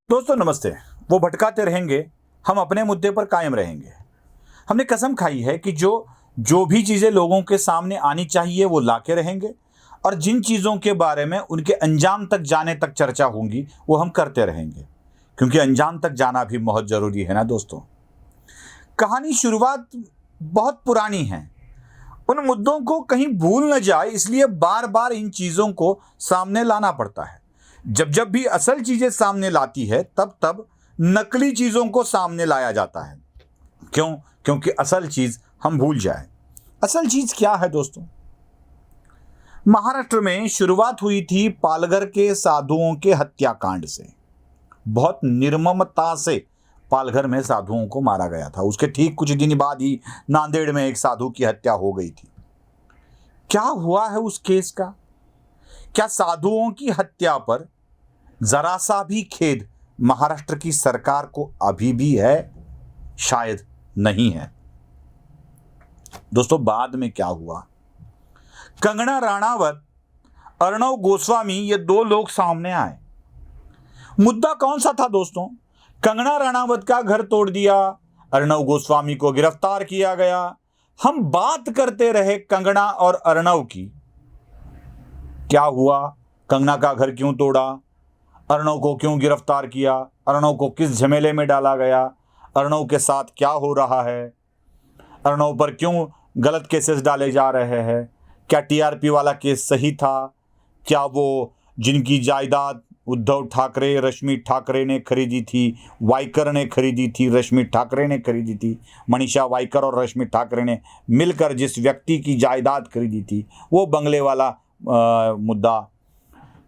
दोस्तों नमस्ते। वो भटकाते रहेंगे, हम अपने मुद्दे पर कायम रहेंगे। हमने कसम खाई है कि जो जो भी चीज़ें लोगों के सामने आनी चाहिए वो लाके रहेंगे, और जिन चीज़ों के बारे में उनके अंजाम तक जाने तक चर्चा होंगी वो हम करते रहेंगे, क्योंकि अंजाम तक जाना भी बहुत ज़रूरी है ना दोस्तों। कहानी शुरुआत बहुत पुरानी है। उन मुद्दों को कहीं भूल न जाए इसलिए बार बार इन चीज़ों को सामने लाना पड़ता है। जब जब भी असल चीज़ें सामने लाती है तब तब नकली चीज़ों को सामने लाया जाता है। क्यों? क्योंकि असल चीज़ हम भूल जाए। असल चीज़ क्या है दोस्तों? महाराष्ट्र में शुरुआत हुई थी पालघर के साधुओं के हत्याकांड से। बहुत निर्ममता से पालघर में साधुओं को मारा गया था। उसके ठीक कुछ दिन बाद ही नांदेड़ में एक साधु की हत्या हो गई थी। क्या हुआ है उस केस का? क्या साधुओं की हत्या पर जरा सा भी खेद महाराष्ट्र की सरकार को अभी भी है? शायद नहीं है। दोस्तों बाद में क्या हुआ? कंगना राणावत, अर्णव गोस्वामी, ये दो लोग सामने आए। मुद्दा कौन सा था दोस्तों? कंगना राणावत का घर तोड़ दिया, अर्णव गोस्वामी को गिरफ्तार किया गया। हम बात करते रहे कंगना और अर्णव की। क्या हुआ? कंगना का घर क्यों तोड़ा? अर्णव को क्यों गिरफ्तार किया? अर्णव को किस झमेले में डाला गया? अर्णव के साथ क्या हो रहा है? अर्णव पर क्यों गलत केसेस डाले जा रहे हैं? क्या टीआरपी वाला केस सही था? क्या वो जिनकी जायदाद उद्धव ठाकरे, रश्मि ठाकरे ने खरीदी थी, वाइकर ने खरीदी थी, रश्मि ठाकरे ने खरीदी थी, मनीषा वाइकर और रश्मि ठाकरे ने मिलकर जिस व्यक्ति की जायदाद खरीदी थी, वो बंगले वाला मुद्दा,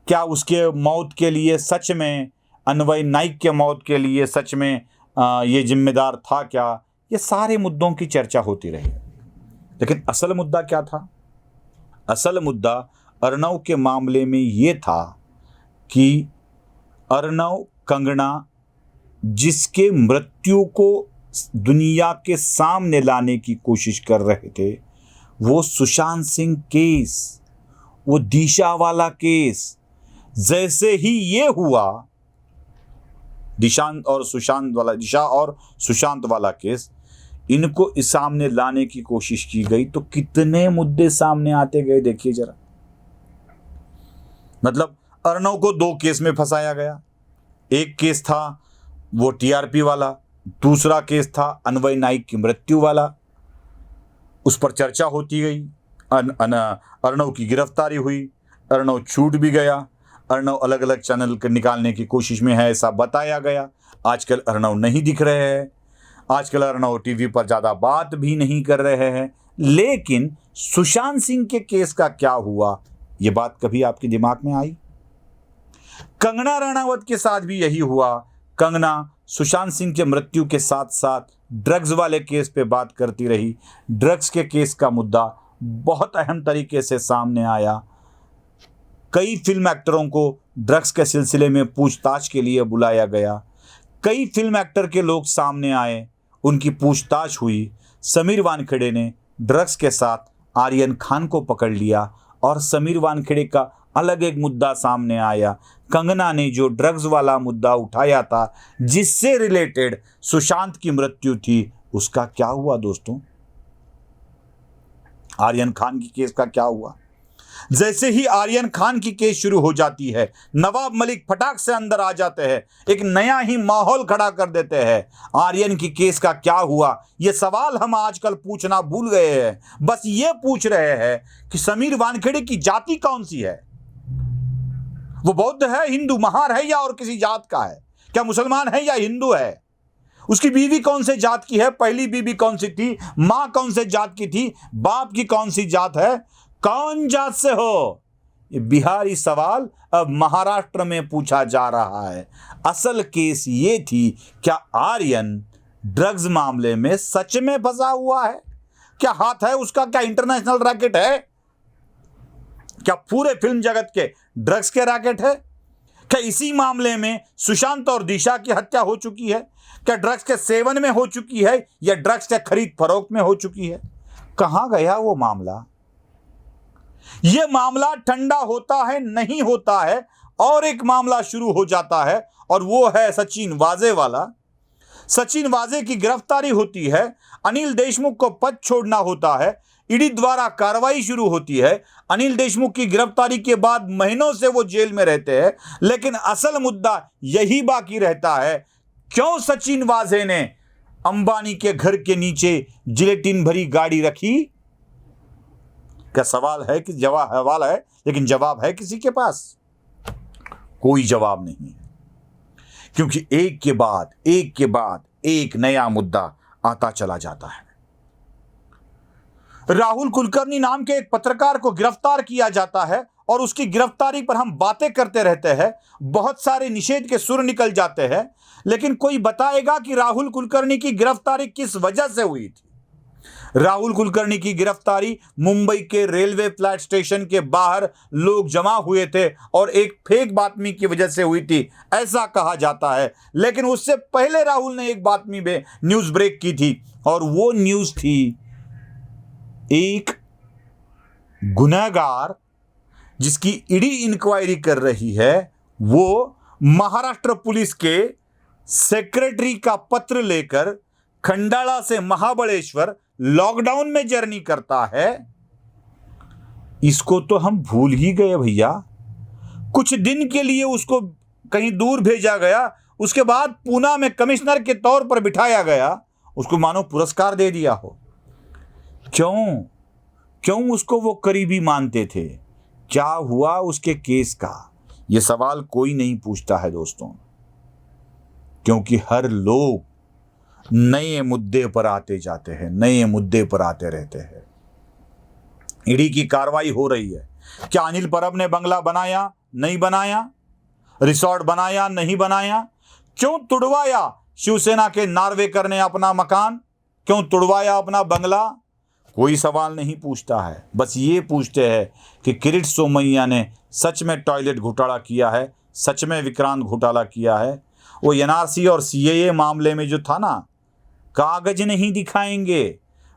क्या उसके मौत के लिए सच में, अन्वय नाइक के मौत के लिए सच में ये जिम्मेदार था क्या? ये सारे मुद्दों की चर्चा होती रही। लेकिन असल मुद्दा क्या था? असल मुद्दा अर्णव के मामले में ये था कि अर्णव कंगना जिसके मृत्यु को दुनिया के सामने लाने की कोशिश कर रहे थे, वो सुशांत सिंह केस, वो दिशा वाला केस, जैसे ही ये हुआ, दिशा और सुशांत वाला केस, इनको इस सामने लाने की कोशिश की गई तो कितने मुद्दे सामने आते गए देखिए जरा। मतलब अर्णव को दो केस में फंसाया गया। एक केस था वो टीआरपी वाला, दूसरा केस था अन्वय नाइक की मृत्यु वाला। उस पर चर्चा होती गई। अर्णव की गिरफ्तारी हुई, अर्णव छूट भी गया, अर्णव अलग अलग चैनल निकालने की कोशिश में है ऐसा बताया गया। आजकल अर्णव नहीं दिख रहे हैं, आजकल अर्णव टीवी पर ज़्यादा बात भी नहीं कर रहे हैं। लेकिन सुशांत सिंह के केस का क्या हुआ, ये बात कभी आपके दिमाग में आई? कंगना राणावत के साथ भी यही हुआ। कंगना सुशांत सिंह के मृत्यु के साथ साथ ड्रग्स वाले केस पे बात करती रही। ड्रग्स के केस का मुद्दा बहुत अहम तरीके से सामने आया। कई फिल्म एक्टरों को ड्रग्स के सिलसिले में पूछताछ के लिए बुलाया गया। कई फिल्म एक्टर के लोग सामने आए, उनकी पूछताछ हुई। समीर वानखेड़े ने ड्रग्स के साथ आर्यन खान को पकड़ लिया और समीर वानखेड़े का अलग एक मुद्दा सामने आया। कंगना ने जो ड्रग्स वाला मुद्दा उठाया था जिससे रिलेटेड सुशांत की मृत्यु थी, उसका क्या हुआ दोस्तों? आर्यन खान की केस का क्या हुआ? जैसे ही आर्यन खान की केस शुरू हो जाती है, नवाब मलिक फटाक से अंदर आ जाते हैं, एक नया ही माहौल खड़ा कर देते हैं। आर्यन की केस का क्या हुआ, ये सवाल हम आजकल पूछना भूल गए हैं। बस ये पूछ रहे हैं कि समीर वानखेड़े की जाति कौन सी है? वो बौद्ध है, हिंदू, महार है या और किसी जात का है? क्या मुसलमान है या हिंदू है? उसकी बीवी कौन से जात की है? पहली बीवी कौन सी थी? मां कौन से जात की थी? बाप की कौन सी जात है? कौन जात से हो? ये बिहारी सवाल अब महाराष्ट्र में पूछा जा रहा है। असल केस ये थी, क्या आर्यन ड्रग्स मामले में सच में फंसा हुआ है? क्या हाथ है उसका? क्या इंटरनेशनल रैकेट है? क्या पूरे फिल्म जगत के ड्रग्स के रैकेट है? क्या इसी मामले में सुशांत और दिशा की हत्या हो चुकी है? क्या ड्रग्स के सेवन में हो चुकी है या ड्रग्स के खरीद फरोख्त में हो चुकी है? कहां गया वो मामला? यह मामला ठंडा होता है नहीं होता है, और एक मामला शुरू हो जाता है और वो है सचिन वाजे वाला। सचिन वाजे की गिरफ्तारी होती है, अनिल देशमुख को पद छोड़ना होता है, ईडी द्वारा कार्रवाई शुरू होती है। अनिल देशमुख की गिरफ्तारी के बाद महीनों से वो जेल में रहते हैं, लेकिन असल मुद्दा यही बाकी रहता है, क्यों सचिन वाजे ने अंबानी के घर के नीचे जिलेटिन भरी गाड़ी रखी? क्या सवाल है कि सवाल है, लेकिन जवाब है किसी के पास? कोई जवाब नहीं, क्योंकि एक के बाद एक नया मुद्दा आता चला जाता है। राहुल कुलकर्णी नाम के एक पत्रकार को गिरफ्तार किया जाता है और उसकी गिरफ्तारी पर हम बातें करते रहते हैं, बहुत सारे निषेध के सुर निकल जाते हैं, लेकिन कोई बताएगा कि राहुल कुलकर्णी की गिरफ्तारी किस वजह से हुई थी? राहुल कुलकर्णी की गिरफ्तारी मुंबई के रेलवे फ्लैट स्टेशन के बाहर लोग जमा हुए थे और एक फेक बातमी की वजह से हुई थी, ऐसा कहा जाता है। लेकिन उससे पहले राहुल ने एक बातमी में न्यूज ब्रेक की थी और वो न्यूज थी एक गुनहगार जिसकी ईडी इंक्वायरी कर रही है, वो महाराष्ट्र पुलिस के सेक्रेटरी का पत्र लेकर खंडाला से महाबलेश्वर लॉकडाउन में जर्नी करता है। इसको तो हम भूल ही गए भैया। कुछ दिन के लिए उसको कहीं दूर भेजा गया, उसके बाद पूना में कमिश्नर के तौर पर बिठाया गया, उसको मानो पुरस्कार दे दिया हो। क्यों उसको वो करीबी मानते थे? क्या हुआ उसके केस का? ये सवाल कोई नहीं पूछता है दोस्तों, क्योंकि हर लोग नए मुद्दे पर आते जाते हैं, नए मुद्दे पर आते रहते हैं। ईडी की कार्रवाई हो रही है। क्या अनिल परब ने बंगला बनाया, नहीं बनाया? रिसोर्ट बनाया, नहीं बनाया? क्यों तुड़वाया शिवसेना के नार्वेकर ने अपना मकान? क्यों तुड़वाया अपना बंगला? कोई सवाल नहीं पूछता है। बस ये पूछते हैं कि किरीट सोमैया ने सच में टॉयलेट घोटाला किया है, सच में विक्रांत घोटाला किया है? वो एनआरसी और सीएए मामले में जो था ना, कागज नहीं दिखाएंगे,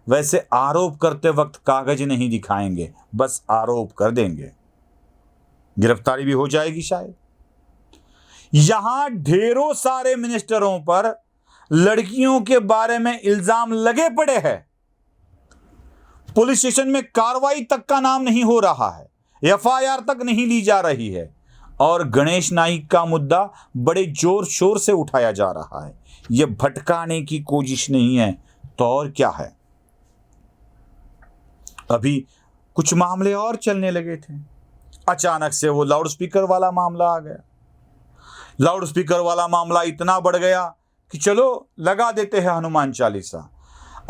वैसे आरोप करते वक्त कागज नहीं दिखाएंगे, बस आरोप कर देंगे। गिरफ्तारी भी हो जाएगी शायद। यहां ढेरों सारे मिनिस्टरों पर लड़कियों के बारे में इल्जाम लगे पड़े हैं। पुलिस स्टेशन में कार्रवाई तक का नाम नहीं हो रहा है, एफआईआर तक नहीं ली जा रही है, और गणेश नाइक का मुद्दा बड़े जोर शोर से उठाया जा रहा है। यह भटकाने की कोशिश नहीं है तो और क्या है। अभी कुछ मामले और चलने लगे थे, अचानक से वो लाउडस्पीकर वाला मामला आ गया। लाउडस्पीकर वाला मामला इतना बढ़ गया कि चलो लगा देते हैं हनुमान चालीसा।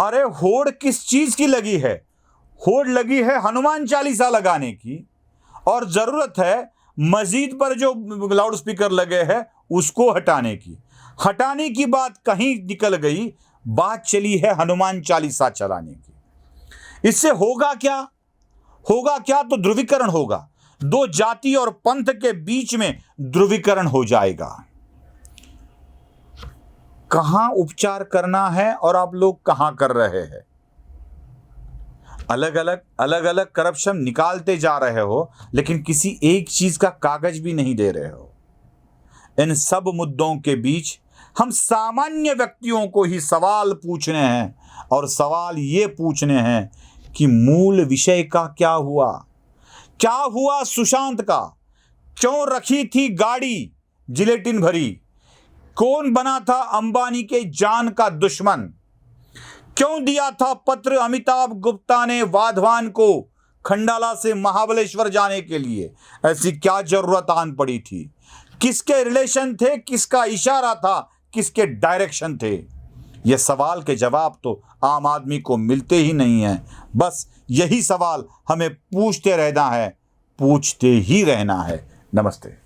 अरे होड़ किस चीज की लगी है? होड़ लगी है हनुमान चालीसा लगाने की, और जरूरत है मस्जिद पर जो लाउडस्पीकर लगे हैं उसको हटाने की। हटाने की बात कहीं निकल गई, बात चली है हनुमान चालीसा चलाने की। इससे होगा क्या? होगा क्या? तो ध्रुवीकरण होगा, दो जाति और पंथ के बीच में ध्रुवीकरण हो जाएगा। कहां उपचार करना है और आप लोग कहां कर रहे हैं? अलग अलग करप्शन निकालते जा रहे हो, लेकिन किसी एक चीज का कागज भी नहीं दे रहे हो। इन सब मुद्दों के बीच हम सामान्य व्यक्तियों को ही सवाल पूछने हैं, और सवाल ये पूछने हैं कि मूल विषय का क्या हुआ? क्या हुआ सुशांत का? क्यों रखी थी गाड़ी जिलेटिन भरी? कौन बना था अंबानी के जान का दुश्मन? क्यों दिया था पत्र अमिताभ गुप्ता ने वाधवान को खंडाला से महाबलेश्वर जाने के लिए? ऐसी क्या जरूरत आन पड़ी थी? किसके रिलेशन थे? किसका इशारा था? किसके डायरेक्शन थे? ये सवाल के जवाब तो आम आदमी को मिलते ही नहीं है। बस यही सवाल हमें पूछते रहना है, पूछते ही रहना है। नमस्ते।